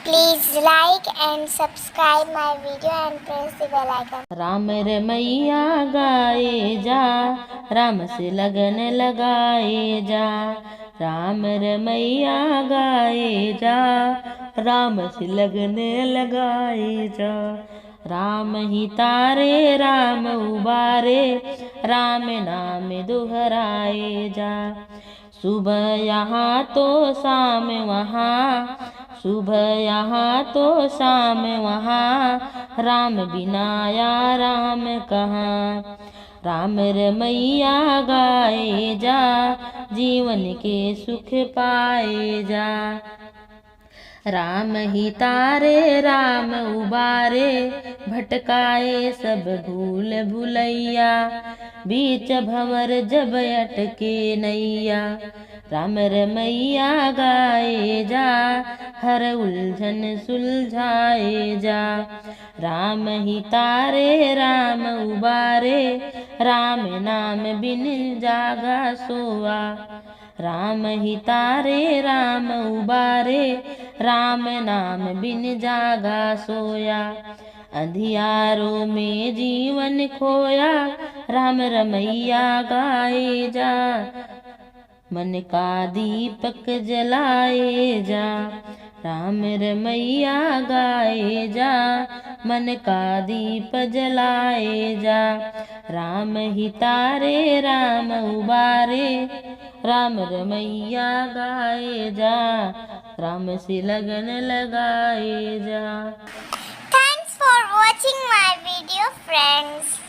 Please like and subscribe my video and press the bell icon. Ram Ramaiah गाए जा, राम से लगन लगाए जा। राम रमैया गाए जा, राम से लगन लगाए जा। राम ही तारे राम उबारे, राम नाम दोहराए जा। सुबह यहाँ तो शाम वहाँ, सुबह यहाँ तो शाम वहाँ। राम बिना या राम कहाँ। राम रमैया गाए जा, जीवन के सुख पाए जा। राम ही तारे राम उबारे, भटकाए सब भूल भुलैया। बीच भंवर जब अटके नैया, राम रमैया गाए जा, हर उलझन सुलझाए जा। राम ही तारे राम उबारे, राम नाम बिन जागा सोआ। राम ही तारे राम उबारे, राम नाम बिन जागा सोया। अंधियारों में जीवन खोया, राम रमैया गाए जा। मन का दीपक जलाए जा, राम रमैया गाए जा। मन का दीप जलाए जा, राम ही तारे राम उबारे। राम रमैया गाए जा, राम से लगन लगाए जा। Thanks for watching my video, friends.